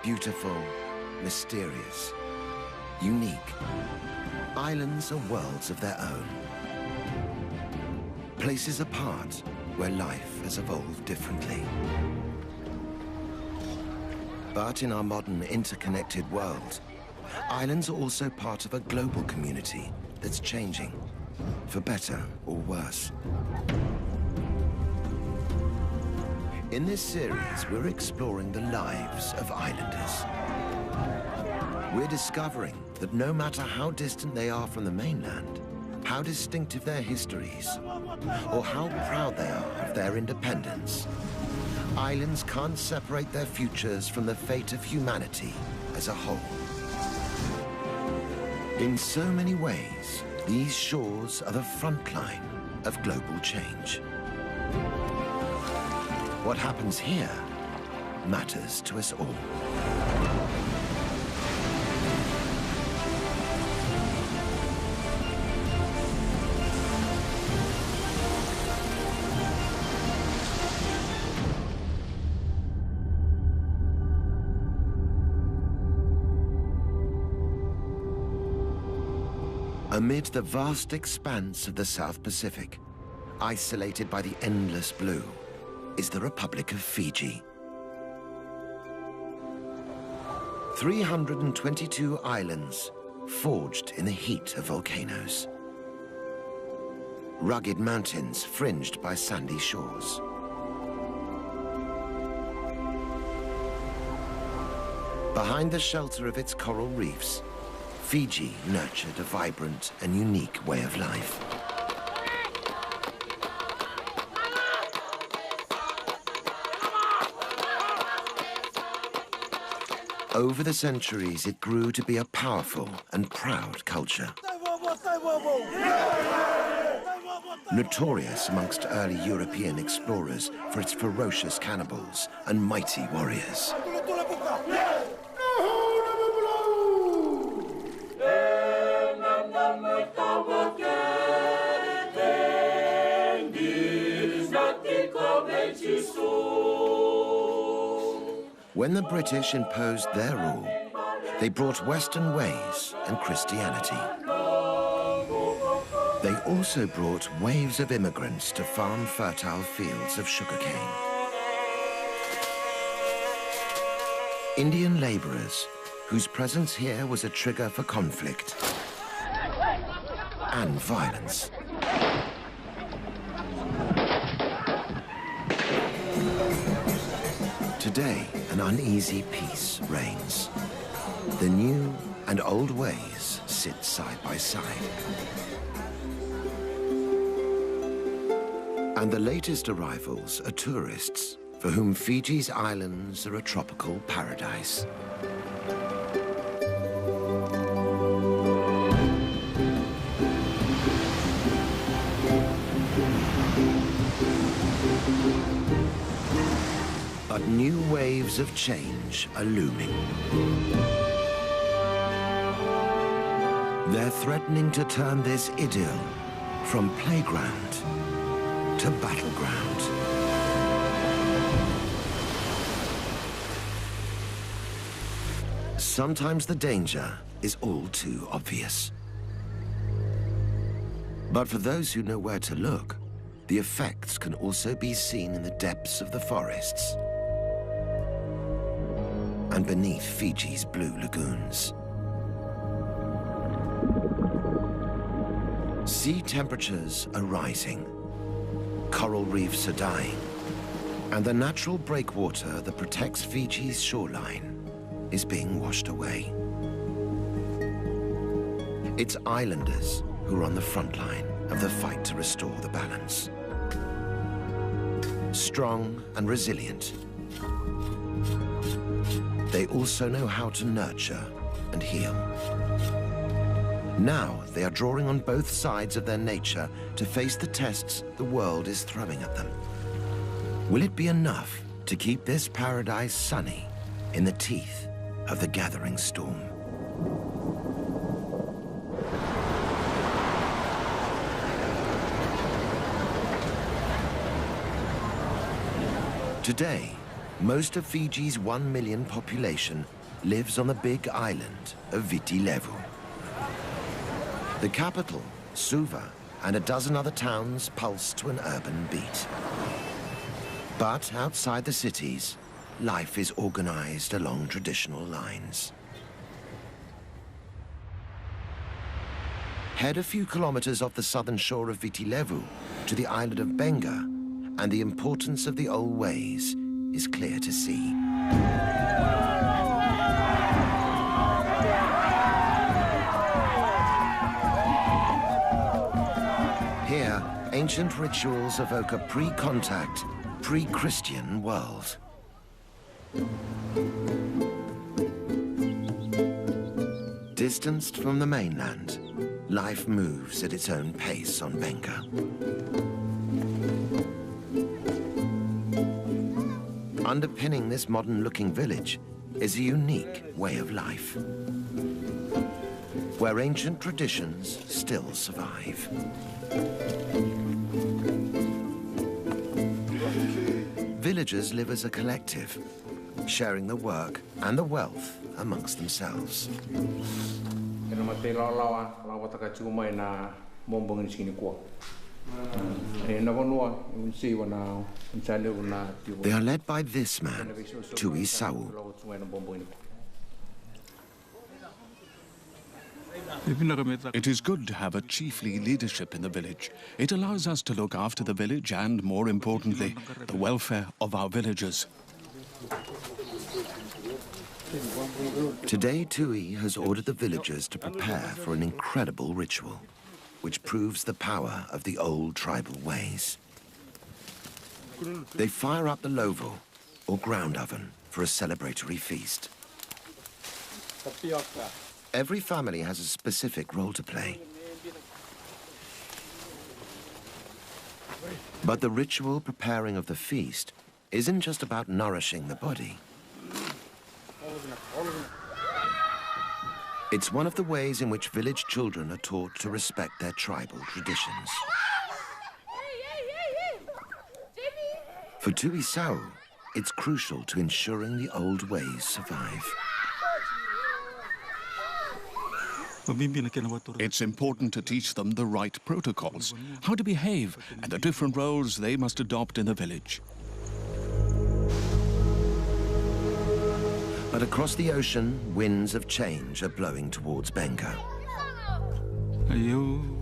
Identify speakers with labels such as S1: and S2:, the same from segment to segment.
S1: Beautiful, mysterious, unique. Islands are worlds of their own. Places apart where life has evolved differently. But in our modern interconnected world, islands are also part of a global community that's changing, for better or worse. In this series, we're exploring the lives of islanders. We're discovering that no matter how distant they are from the mainland, how distinctive their histories, or how proud they are of their independence, islands can't separate their futures from the fate of humanity as a whole. In so many ways, these shores are the front line of global change. What happens here matters to us all. Amid the vast expanse of the South Pacific, isolated by the endless blue, is the Republic of Fiji. 322 islands forged in the heat of volcanoes. Rugged mountains fringed by sandy shores. Behind the shelter of its coral reefs, Fiji nurtured a vibrant and unique way of life. Over the centuries, it grew to be a powerful and proud culture. Notorious amongst early European explorers for its ferocious cannibals and mighty warriors. When the British imposed their rule, they brought Western ways and Christianity. They also brought waves of immigrants to farm fertile fields of sugarcane. Indian labourers, whose presence here was a trigger for conflict and violence. Today, an uneasy peace reigns. The new and old ways sit side by side. And the latest arrivals are tourists for whom Fiji's islands are a tropical paradise. But new waves of change are looming. They're threatening to turn this idyll from playground to battleground. Sometimes the danger is all too obvious. But for those who know where to look, the effects can also be seen in the depths of the forests and beneath Fiji's blue lagoons. Sea temperatures are rising, coral reefs are dying, and the natural breakwater that protects Fiji's shoreline is being washed away. It's islanders who are on the front line of the fight to restore the balance. Strong and resilient, they also know how to nurture and heal. Now they are drawing on both sides of their nature to face the tests the world is throwing at them. Will it be enough to keep this paradise sunny in the teeth of the gathering storm? Today, Most of Fiji's 1 million population lives on the big island of Viti Levu. The capital, Suva, and a dozen other towns pulse to an urban beat. But outside the cities, life is organized along traditional lines. Head a few kilometers off the southern shore of Viti Levu to the island of Benga, and the importance of the old ways is clear to see. Here, ancient rituals evoke a pre-contact, pre-Christian world. Distanced from the mainland, life moves at its own pace on Benga. Underpinning this modern-looking village is a unique way of life, where ancient traditions still survive. Villagers live as a collective, sharing the work and the wealth amongst themselves. They are led by this man, Tui Sau.
S2: It is good to have a chiefly leadership in the village. It allows us to look after the village and, more importantly, the welfare of our villagers.
S1: Today, Tui has ordered the villagers to prepare for an incredible ritual, which proves the power of the old tribal ways. They fire up the lovo, or ground oven, for a celebratory feast. Every family has a specific role to play. But the ritual preparing of the feast isn't just about nourishing the body. It's one of the ways in which village children are taught to respect their tribal traditions. For Tui Sau, it's crucial to ensuring the old ways survive.
S2: It's important to teach them the right protocols, how to behave, and the different roles they must adopt in the village.
S1: But across the ocean, winds of change are blowing towards Benga.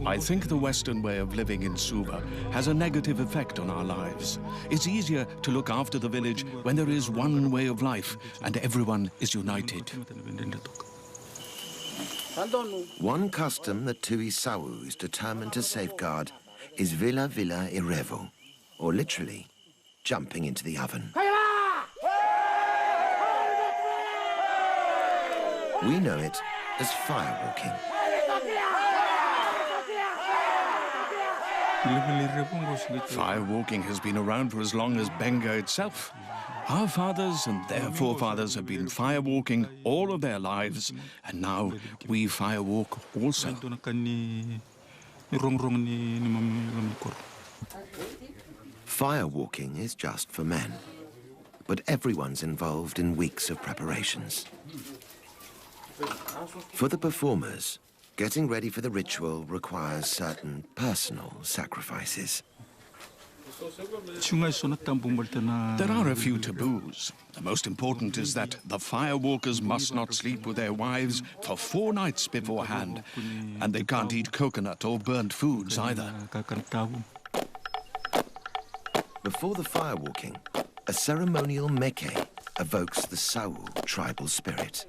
S2: I think the Western way of living in Suva has a negative effect on our lives. It's easier to look after the village when there is one way of life and everyone is united.
S1: One custom that Tui Sau is determined to safeguard is Vila Vila Irevo, or literally, jumping into the oven. We know it as firewalking.
S2: Firewalking has been around for as long as Benga itself. Our fathers and their forefathers have been firewalking all of their lives, and now we firewalk also.
S1: Firewalking is just for men, but everyone's involved in weeks of preparations. For the performers, getting ready for the ritual requires certain personal sacrifices.
S2: There are a few taboos. The most important is that the firewalkers must not sleep with their wives for 4 nights beforehand, and they can't eat coconut or burnt foods either.
S1: Before the firewalking, a ceremonial meke evokes the Sau tribal spirit.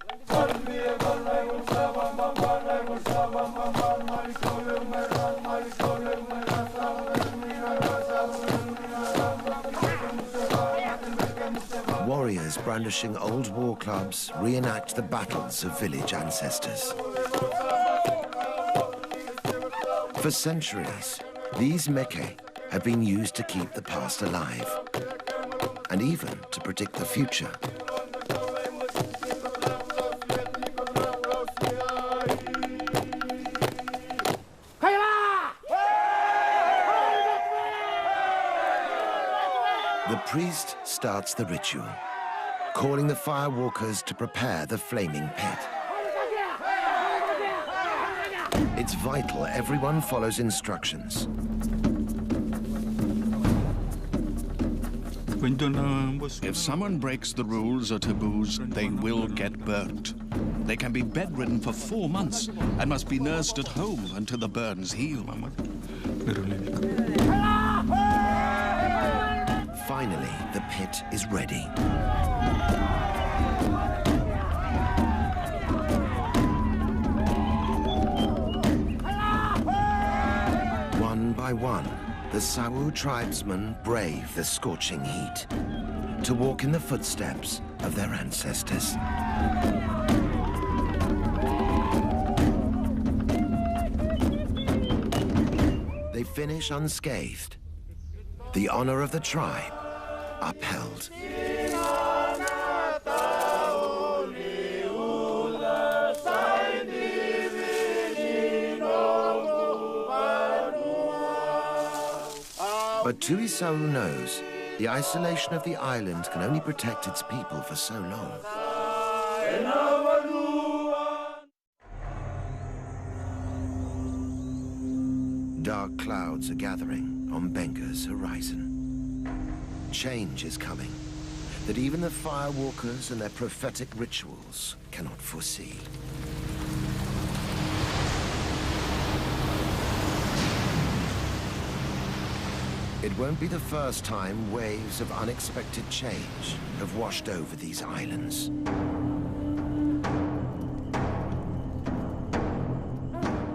S1: Warriors brandishing old war clubs reenact the battles of village ancestors. For centuries, these meke have been used to keep the past alive, and even to predict the future. The priest starts the ritual, calling the firewalkers to prepare the flaming pit. It's vital everyone follows instructions.
S2: If someone breaks the rules or taboos, they will get burnt. They can be bedridden for 4 months and must be nursed at home until the burns heal.
S1: Finally, the pit is ready. One by one, the Sawu tribesmen brave the scorching heat to walk in the footsteps of their ancestors. They finish unscathed, the honor of the tribe upheld. But Tuvalu knows the isolation of the island can only protect its people for so long. Dark clouds are gathering on Benga's horizon. Change is coming that even the firewalkers and their prophetic rituals cannot foresee. It won't be the first time waves of unexpected change have washed over these islands.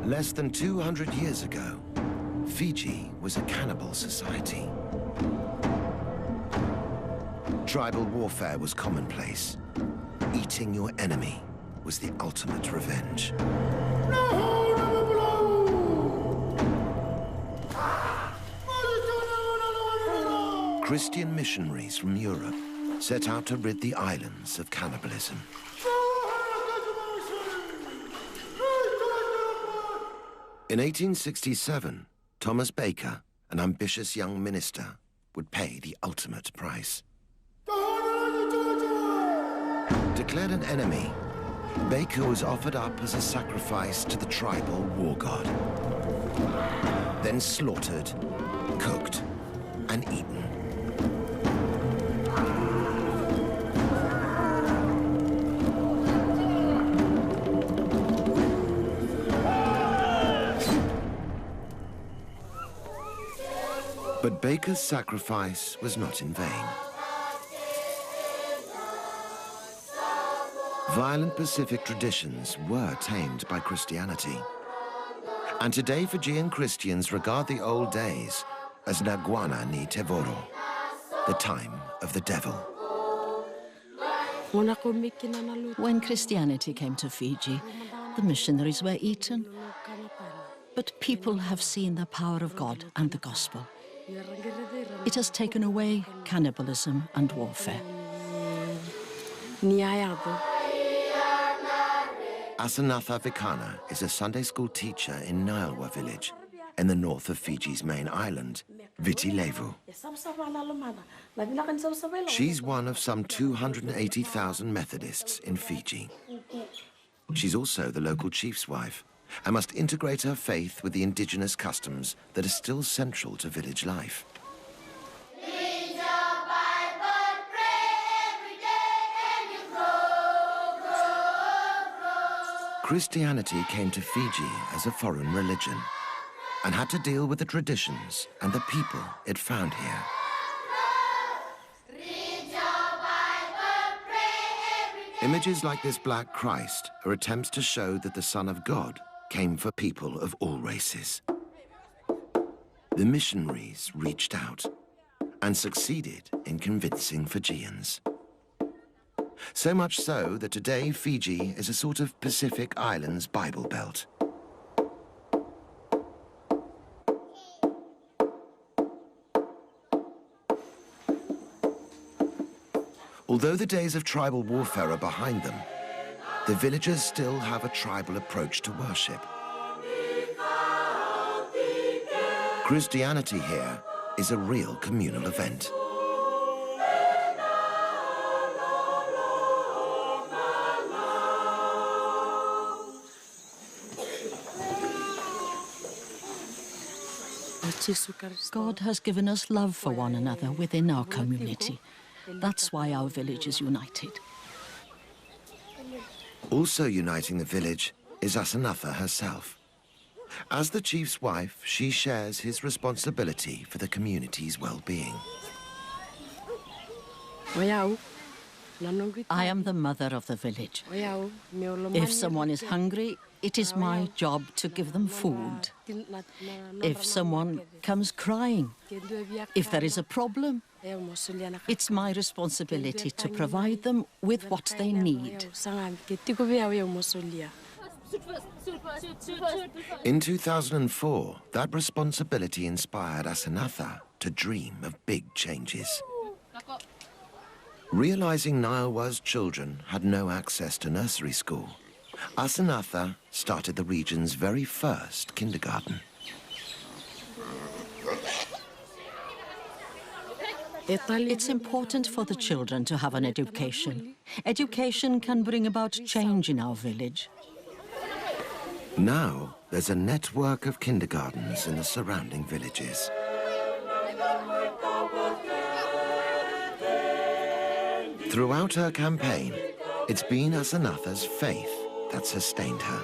S1: Less than 200 years ago, Fiji was a cannibal society. Tribal warfare was commonplace. Eating your enemy was the ultimate revenge. Christian missionaries from Europe set out to rid the islands of cannibalism. In 1867, Thomas Baker, an ambitious young minister, would pay the ultimate price. Declared an enemy, Baker was offered up as a sacrifice to the tribal war god. Then slaughtered, cooked, and eaten. But Baker's sacrifice was not in vain. Violent Pacific traditions were tamed by Christianity. And today Fijian Christians regard the old days as Naguana ni Tevoro, the time of the devil.
S3: When Christianity came to Fiji, the missionaries were eaten. But people have seen the power of God and the gospel. It has taken away cannibalism and warfare.
S1: Asanatha Vikana is a Sunday school teacher in Nialwa village in the north of Fiji's main island, Viti Levu. She's one of some 280,000 Methodists in Fiji. She's also the local chief's wife and must integrate her faith with the indigenous customs that are still central to village life. Christianity came to Fiji as a foreign religion and had to deal with the traditions and the people it found here. Images like this Black Christ are attempts to show that the Son of God came for people of all races. The missionaries reached out and succeeded in convincing Fijians. So much so that today Fiji is a sort of Pacific Islands Bible Belt. Although the days of tribal warfare are behind them, the villagers still have a tribal approach to worship. Christianity here is a real communal event.
S3: God has given us love for one another within our community. That's why our village is united.
S1: Also uniting the village is Asanatha herself. As the chief's wife, she shares his responsibility for the community's well-being.
S3: I am the mother of the village. If someone is hungry, it is my job to give them food. If someone comes crying, if there is a problem, it's my responsibility to provide them with what they need.
S1: In 2004, that responsibility inspired Asanatha to dream of big changes. Realizing Niawa's children had no access to nursery school, Asanatha started the region's very first kindergarten.
S3: It's important for the children to have an education. Education can bring about change in our village.
S1: Now, there's a network of kindergartens in the surrounding villages. Throughout her campaign, it's been Asanatha's faith that sustained her.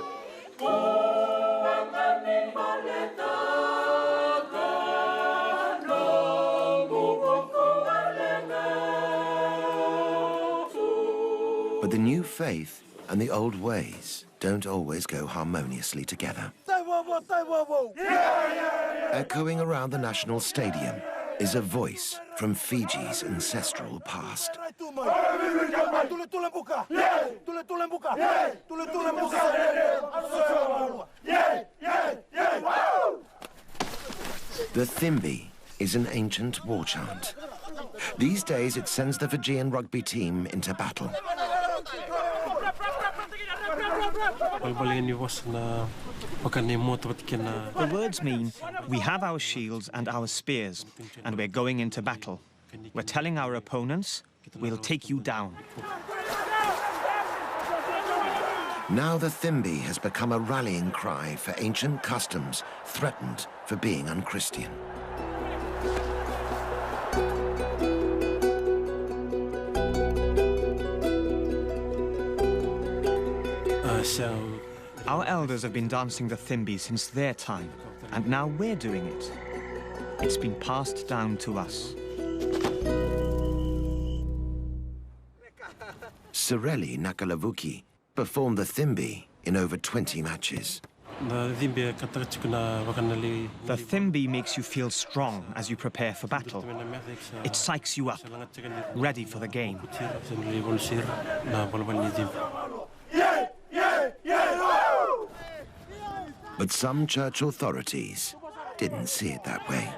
S1: But the new faith and the old ways don't always go harmoniously together. Echoing around the National Stadium is a voice from Fiji's ancestral past. The Thimbi is an ancient war chant. These days it sends the Fijian rugby team into battle.
S4: The words mean, we have our shields and our spears, and we're going into battle. We're telling our opponents, we'll take you down.
S1: Now the Thimbi has become a rallying cry for ancient customs threatened for being unchristian.
S4: Our elders have been dancing the Thimbi since their time, and now we're doing it. It's been passed down to us.
S1: Sireli Nakalavuki performed the Thimbi in over 20 matches.
S4: The Thimbi makes you feel strong as you prepare for battle. It psychs you up, ready for the game.
S1: But some church authorities didn't see it that way.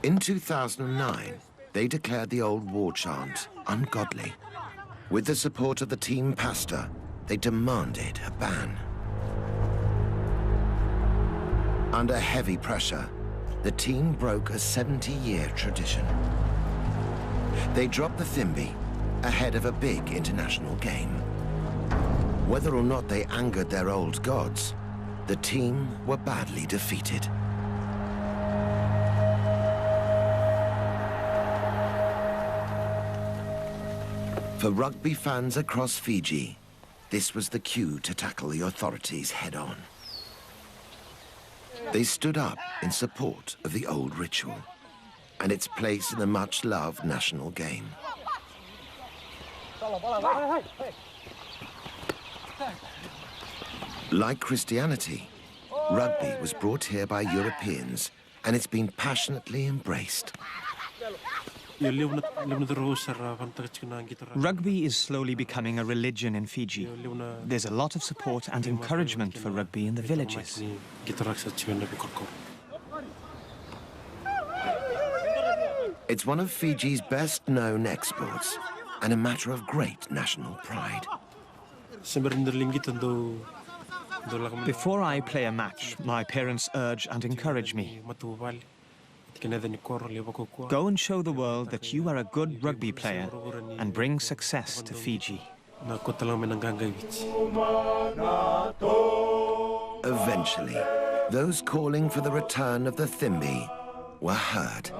S1: In 2009, they declared the old war chant ungodly. With the support of the team pastor, they demanded a ban. Under heavy pressure, the team broke a 70-year tradition. They dropped the Thimbi ahead of a big international game. Whether or not they angered their old gods, the team were badly defeated. For rugby fans across Fiji, this was the cue to tackle the authorities head-on. They stood up in support of the old ritual and its place in the much-loved national game. Like Christianity, rugby was brought here by Europeans, and it's been passionately embraced.
S4: Rugby is slowly becoming a religion in Fiji. There's a lot of support and encouragement for rugby in the villages.
S1: It's one of Fiji's best-known exports, and a matter of great national pride.
S4: Before I play a match, my parents urge and encourage me. Go and show the world that you are a good rugby player and bring success to Fiji.
S1: Eventually, those calling for the return of the Thimbi were heard.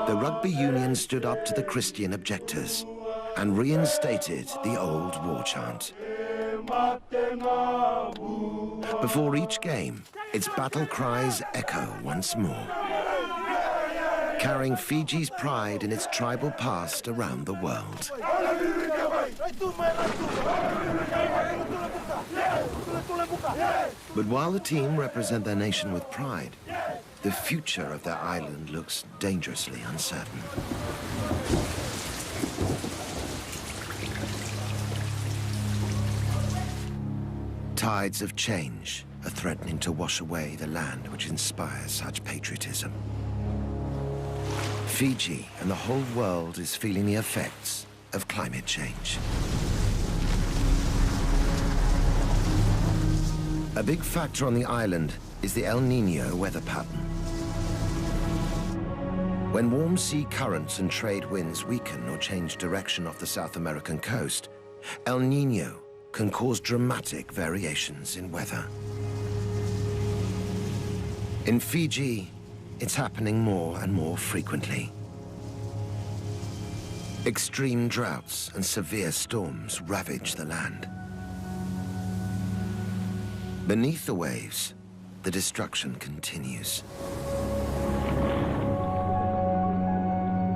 S1: The rugby union stood up to the Christian objectors and reinstated the old war chant. Before each game, its battle cries echo once more, carrying Fiji's pride in its tribal past around the world. But while the team represent their nation with pride, the future of their island looks dangerously uncertain. Tides of change are threatening to wash away the land which inspires such patriotism. Fiji and the whole world is feeling the effects of climate change. A big factor on the island is the El Niño weather pattern. When warm sea currents and trade winds weaken or change direction off the South American coast, El Niño can cause dramatic variations in weather. In Fiji, it's happening more and more frequently. Extreme droughts and severe storms ravage the land. Beneath the waves, the destruction continues.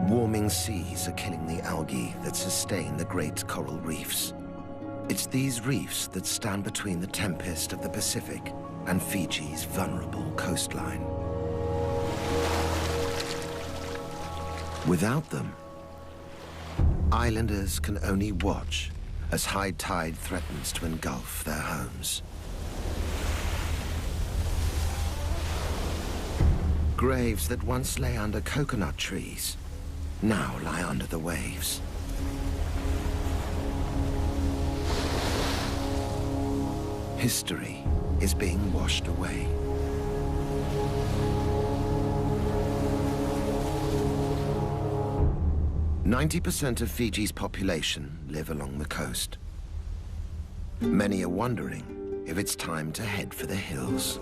S1: Warming seas are killing the algae that sustain the great coral reefs. It's these reefs that stand between the tempest of the Pacific and Fiji's vulnerable coastline. Without them, islanders can only watch as high tide threatens to engulf their homes. Graves that once lay under coconut trees now lie under the waves. History is being washed away. "90% of Fiji's population live along the coast. Many are wondering if it's time to head for the hills.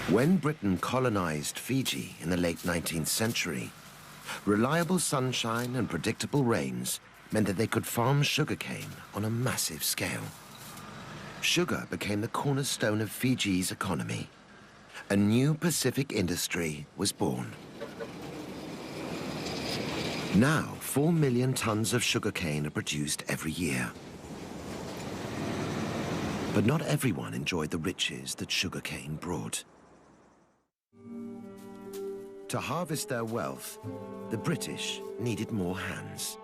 S1: When Britain colonized Fiji in the late 19th century, reliable sunshine and predictable rains meant that they could farm sugarcane on a massive scale. Sugar became the cornerstone of Fiji's economy. A new Pacific industry was born. Now, 4 million tons of sugarcane are produced every year. But not everyone enjoyed the riches that sugarcane brought. To harvest their wealth, the British needed more hands.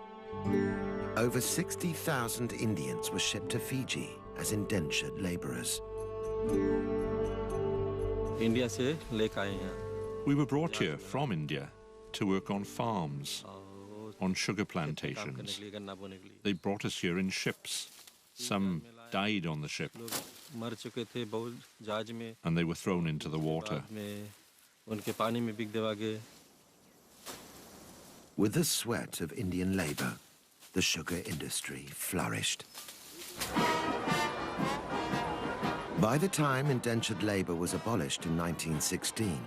S1: Over 60,000 Indians were shipped to Fiji as indentured laborers.
S5: We were brought here from India to work on farms, on sugar plantations. They brought us here in ships. Some died on the ship, and they were thrown into the water.
S1: With the sweat of Indian labor, the sugar industry flourished. By the time indentured labor was abolished in 1916,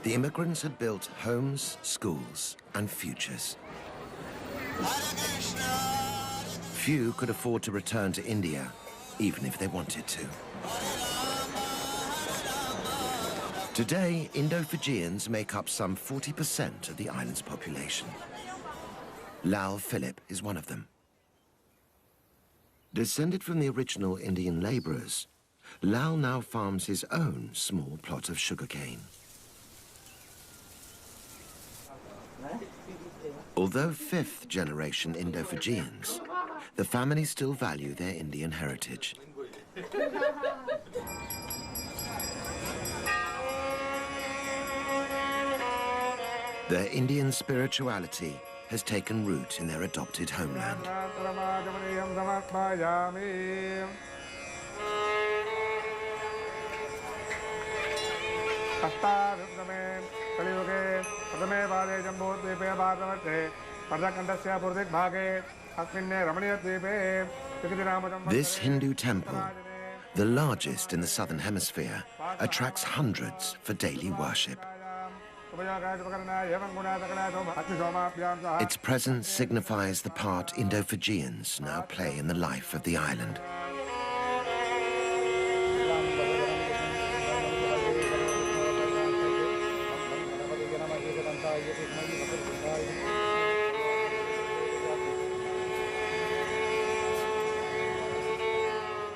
S1: the immigrants had built homes, schools, and futures. Few could afford to return to India, even if they wanted to. Today, Indo-Fijians make up some 40% of the island's population. Lal Philip is one of them. Descended from the original Indian laborers, Lal now farms his own small plot of sugarcane. Although fifth-generation Indo-Fijians, the family still value their Indian heritage. Their Indian spirituality has taken root in their adopted homeland. This Hindu temple, the largest in the southern hemisphere, attracts hundreds for daily worship. Its presence signifies the part Indo-Fijians now play in the life of the island.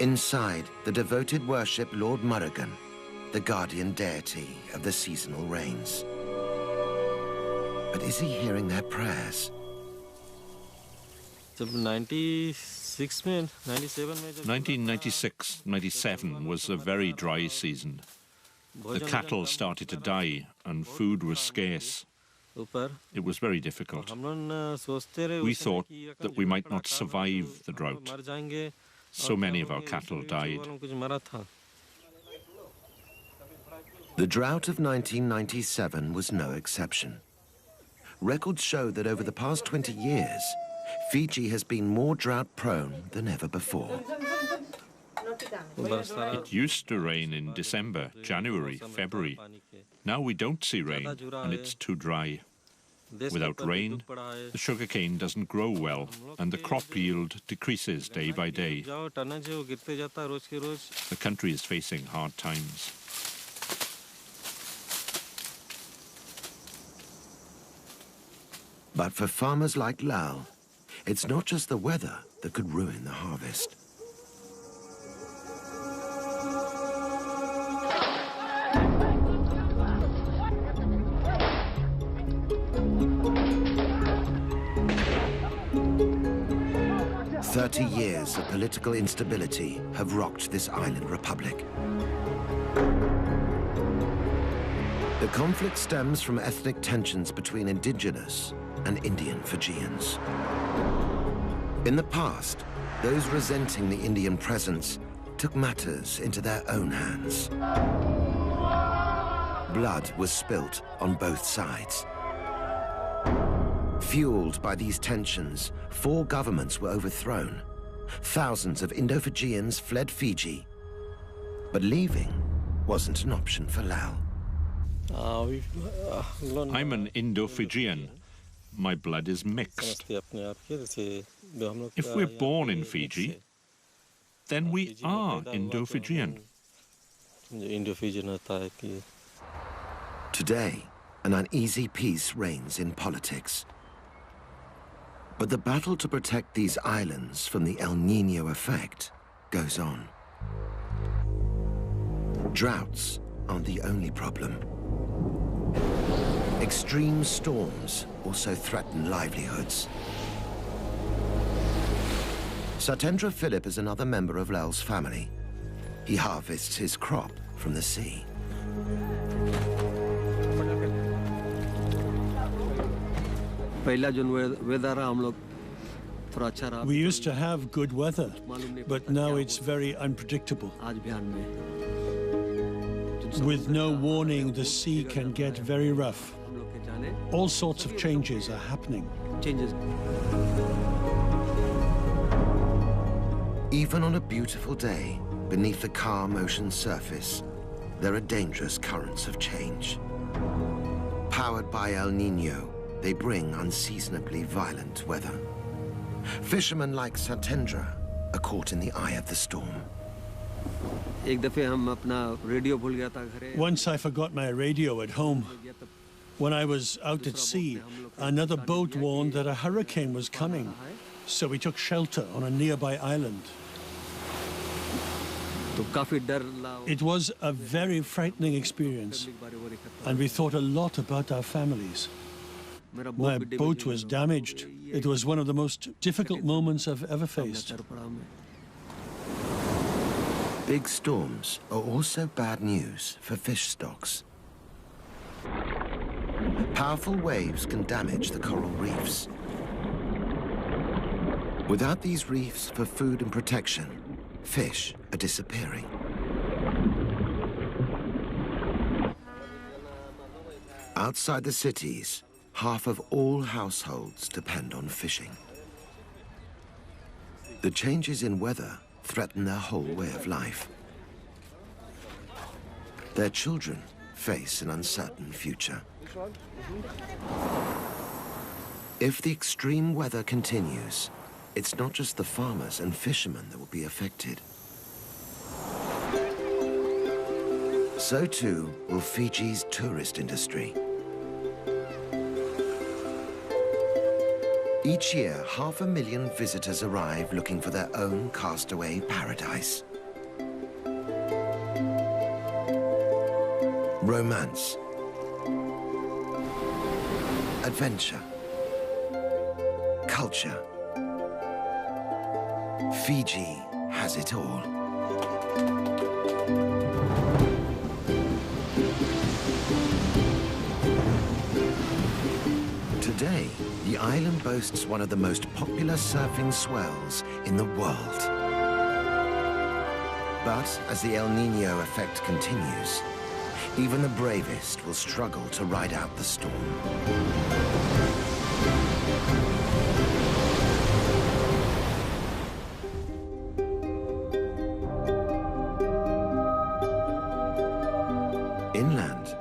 S1: Inside, the devoted worship Lord Murugan, the guardian deity of the seasonal rains. But is he hearing their prayers?
S5: 1996-97 was a very dry season. The cattle started to die and food was scarce. It was very difficult. We thought that we might not survive the drought. So many of our cattle died.
S1: The drought of 1997 was no exception. Records show that over the past 20 years, Fiji has been more drought-prone than ever before.
S5: It used to rain in December, January, February. Now we don't see rain, and it's too dry. Without rain, the sugarcane doesn't grow well, and the crop yield decreases day by day. The country is facing hard times.
S1: But for farmers like Lal, it's not just the weather that could ruin the harvest. "30 years of political instability have rocked this island republic. The conflict stems from ethnic tensions between indigenous and Indian Fijians. In the past, those resenting the Indian presence took matters into their own hands. Blood was spilt on both sides. Fueled by these tensions, 4 governments were overthrown. Thousands of Indo-Fijians fled Fiji, but leaving wasn't an option for Lal.
S5: I'm an Indo-Fijian. My blood is mixed. If we're born in Fiji, then we are Indo-Fijian.
S1: Today, an uneasy peace reigns in politics. But the battle to protect these islands from the El Niño effect goes on. Droughts aren't the only problem. Extreme storms also threaten livelihoods. Satendra Philip is another member of Lal's family. He harvests his crop from the sea.
S6: We used to have good weather, but now it's very unpredictable. With no warning, the sea can get very rough. All sorts of changes are happening.
S1: Even on a beautiful day, beneath the calm ocean surface, there are dangerous currents of change. Powered by El Niño, they bring unseasonably violent weather. Fishermen like Satendra are caught in the eye of the storm.
S6: Once I forgot my radio at home. When I was out at sea, another boat warned that a hurricane was coming, so we took shelter on a nearby island. It was a very frightening experience, and we thought a lot about our families. My boat was damaged. It was one of the most difficult moments I've ever faced.
S1: Big storms are also bad news for fish stocks. Powerful waves can damage the coral reefs. Without these reefs for food and protection, fish are disappearing. Outside the cities, half of all households depend on fishing. The changes in weather threaten their whole way of life. Their children face an uncertain future. If the extreme weather continues, it's not just the farmers and fishermen that will be affected. So too will Fiji's tourist industry. Each year, 500,000 visitors arrive looking for their own castaway paradise. Romance, adventure, culture. Fiji has it all. Today, the island boasts one of the most popular surfing swells in the world. But as the El Niño effect continues, even the bravest will struggle to ride out the storm. Inland,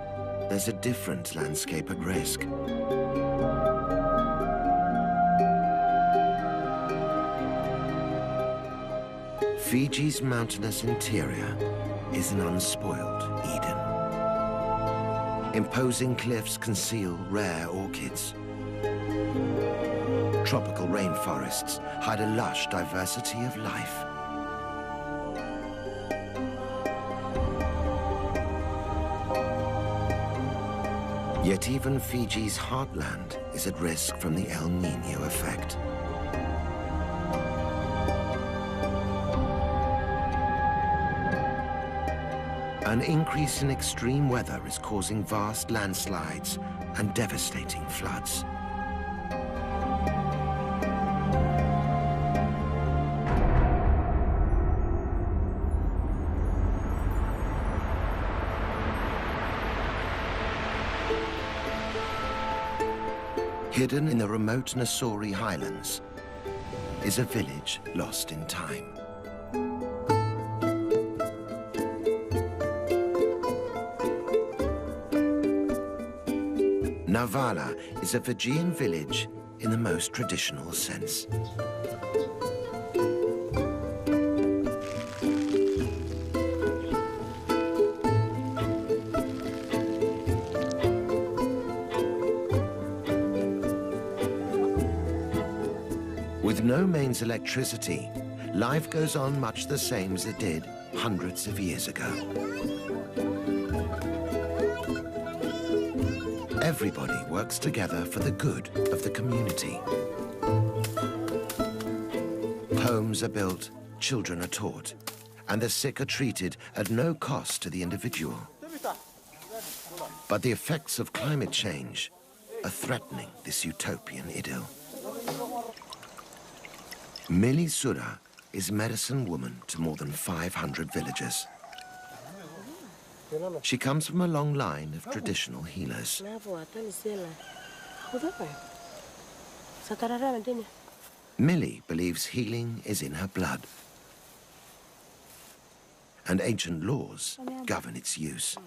S1: there's a different landscape at risk. Fiji's mountainous interior is an unspoiled Eden. Imposing cliffs conceal rare orchids. Tropical rainforests hide a lush diversity of life. Yet even Fiji's heartland is at risk from the El Niño effect. An increase in extreme weather is causing vast landslides and devastating floods. Hidden in the remote Nasori highlands is a village lost in time. Navala is a Fijian village in the most traditional sense. With no mains electricity, life goes on much the same as it did hundreds of years ago. Everybody works together for the good of the community. Homes are built, children are taught, and the sick are treated at no cost to the individual. But the effects of climate change are threatening this utopian idyll. Mili Sura is medicine woman to more than 500 villagers. She comes from a long line of traditional healers. Millie believes healing is in her blood, and ancient laws govern its use.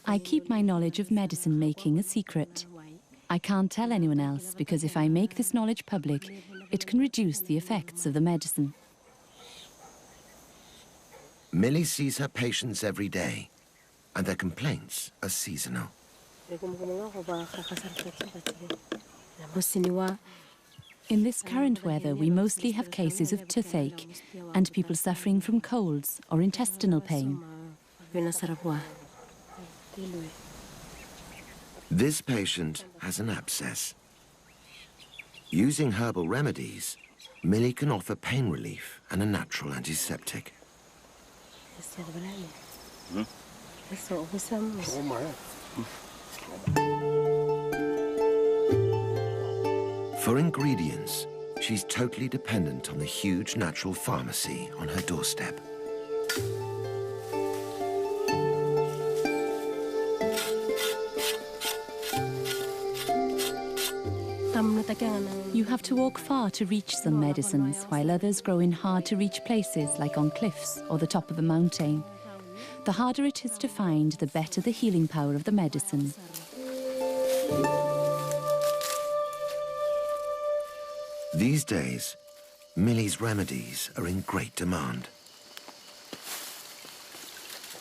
S7: I keep my knowledge of medicine making a secret. I can't tell anyone else because if I make this knowledge public, it can reduce the effects of the medicine.
S1: Millie sees her patients every day, and their complaints are seasonal.
S7: In this current weather, we mostly have cases of toothache and people suffering from colds or intestinal pain.
S1: This patient has an abscess. Using herbal remedies, Millie can offer pain relief and a natural antiseptic. For ingredients, she's totally dependent on the huge natural pharmacy on her doorstep.
S7: You have to walk far to reach some medicines, while others grow in hard-to-reach places like on cliffs or the top of a mountain. The harder it is to find, the better the healing power of the medicine.
S1: These days, Millie's remedies are in great demand.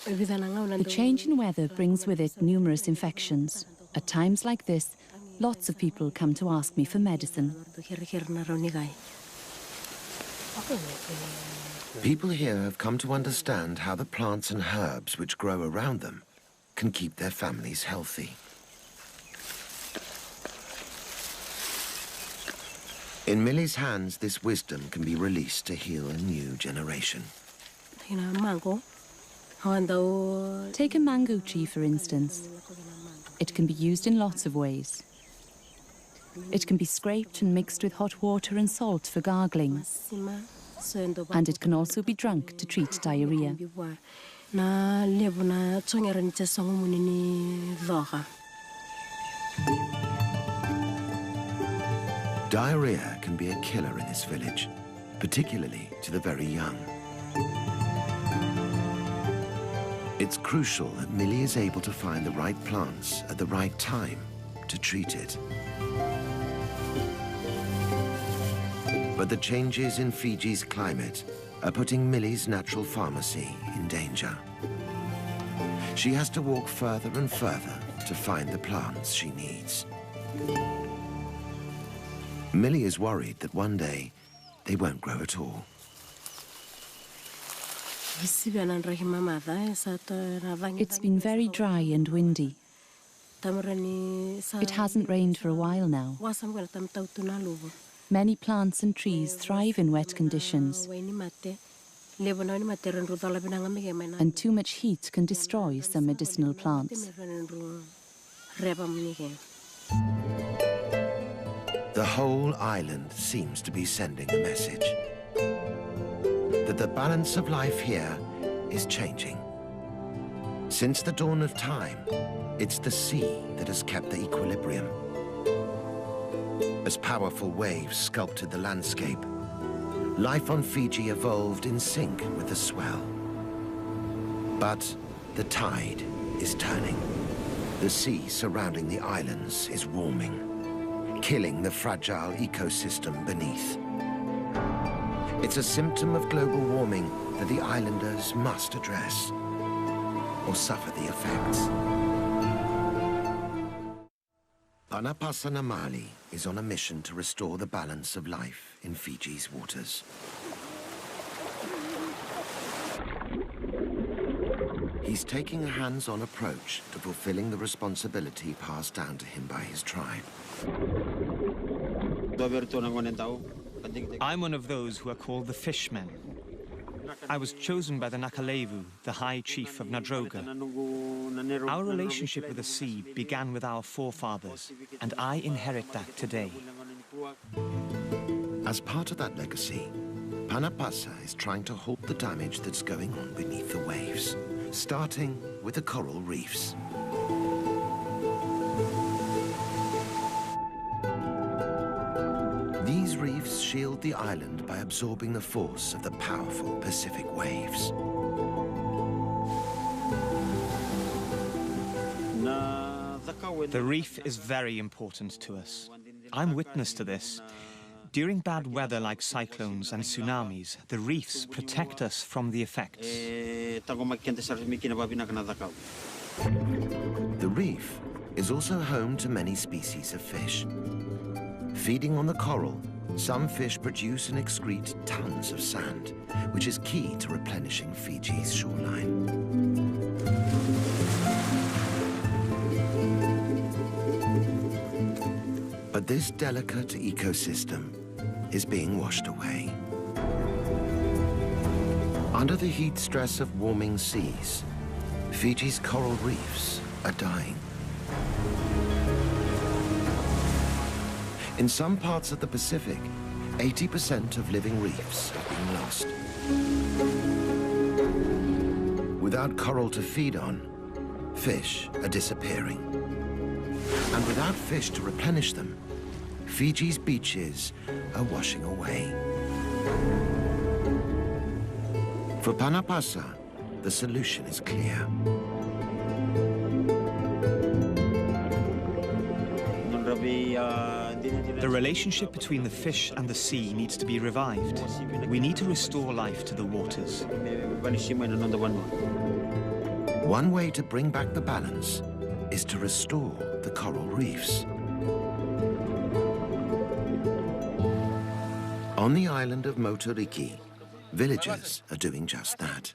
S7: The change in weather brings with it numerous infections. At times like this, lots of people come to ask me for medicine.
S1: People here have come to understand how the plants and herbs which grow around them can keep their families healthy. In Millie's hands, this wisdom can be released to heal a new generation.
S7: Take a mango tree, for instance. It can be used in lots of ways. It can be scraped and mixed with hot water and salt for gargling. And it can also be drunk to treat diarrhea.
S1: Diarrhea can be a killer in this village, particularly to the very young. It's crucial that Millie is able to find the right plants at the right time to treat it. But the changes in Fiji's climate are putting Millie's natural pharmacy in danger. She has to walk further and further to find the plants she needs. Millie is worried that one day they won't grow at all.
S7: It's been very dry and windy. It hasn't rained for a while now. Many plants and trees thrive in wet conditions, and too much heat can destroy some medicinal plants.
S1: The whole island seems to be sending a message that the balance of life here is changing. Since the dawn of time, it's the sea that has kept the equilibrium. As powerful waves sculpted the landscape, life on Fiji evolved in sync with the swell. But the tide is turning. The sea surrounding the islands is warming, killing the fragile ecosystem beneath. It's a symptom of global warming that the islanders must address, or suffer the effects. Panapasa Namali is on a mission to restore the balance of life in Fiji's waters. He's taking a hands-on approach to fulfilling the responsibility passed down to him by his tribe.
S4: I'm one of those who are called the Fishmen. I was chosen by the Nakalevu, the High Chief of Nadroga. Our relationship with the sea began with our forefathers, and I inherit that today.
S1: As part of that legacy, Panapasa is trying to halt the damage that's going on beneath the waves, starting with the coral reefs. These reefs shield the island by absorbing the force of the powerful Pacific waves.
S4: The reef is very important to us. I'm witness to this. During bad weather like cyclones and tsunamis, the reefs protect us from the effects.
S1: The reef is also home to many species of fish. Feeding on the coral, some fish produce and excrete tons of sand, which is key to replenishing Fiji's shoreline. But this delicate ecosystem is being washed away. Under the heat stress of warming seas, Fiji's coral reefs are dying. In some parts of the Pacific, 80% of living reefs have been lost. Without coral to feed on, fish are disappearing. And without fish to replenish them, Fiji's beaches are washing away. For Panapasa, the solution is clear.
S4: The relationship between the fish and the sea needs to be revived. We need to restore life to the waters.
S1: One way to bring back the balance is to restore the coral reefs. On the island of Motoriki, villagers are doing just that.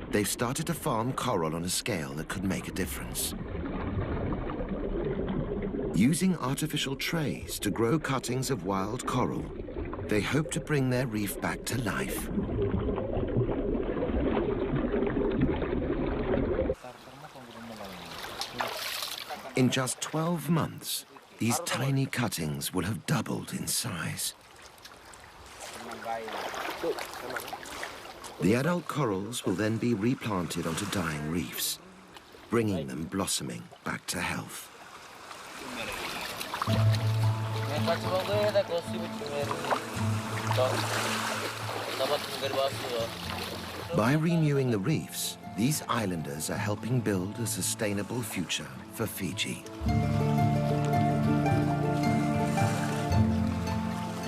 S1: They've started to farm coral on a scale that could make a difference. Using artificial trays to grow cuttings of wild coral, they hope to bring their reef back to life. In just 12 months, these tiny cuttings will have doubled in size. The adult corals will then be replanted onto dying reefs, bringing them blossoming back to health. By renewing the reefs, these islanders are helping build a sustainable future for Fiji.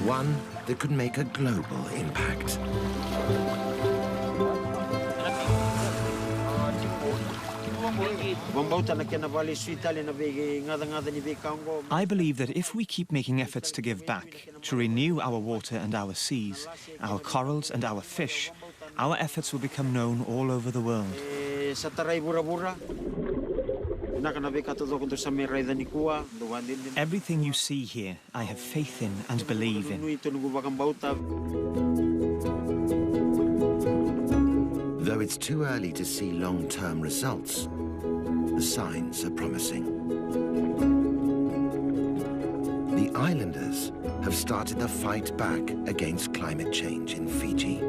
S1: One that could make a global impact.
S4: I believe that if we keep making efforts to give back, to renew our water and our seas, our corals and our fish, our efforts will become known all over the world. Everything you see here, I have faith in and believe in.
S1: Though it's too early to see long-term results, the signs are promising. The islanders have started the fight back against climate change in Fiji.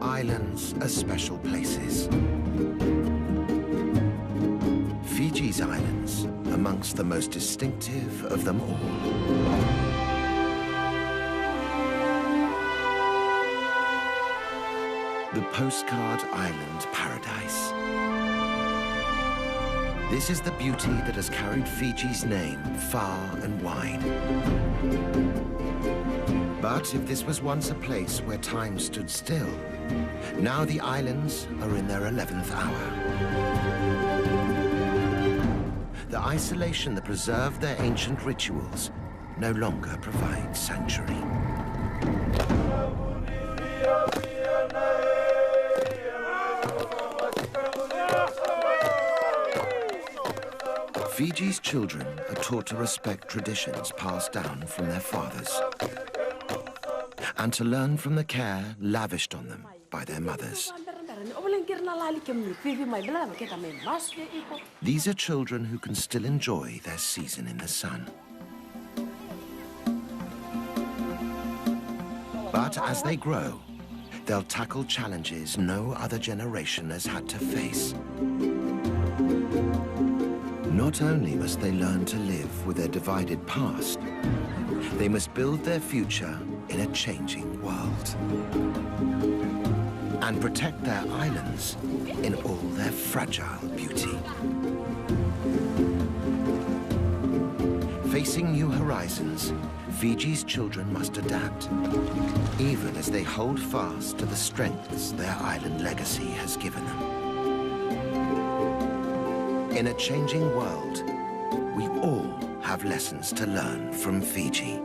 S1: Islands are special places. Fiji's islands amongst the most distinctive of them all. The postcard island paradise. This is the beauty that has carried Fiji's name far and wide. But if this was once a place where time stood still, now the islands are in their 11th hour. The isolation that preserved their ancient rituals no longer provides sanctuary. Fiji's children are taught to respect traditions passed down from their fathers and to learn from the care lavished on them by their mothers. These are children who can still enjoy their season in the sun. But as they grow, they'll tackle challenges no other generation has had to face. Not only must they learn to live with their divided past, they must build their future in a changing world and protect their islands in all their fragile beauty. Facing new horizons, Fiji's children must adapt, even as they hold fast to the strengths their island legacy has given them. In a changing world, we all have lessons to learn from Fiji.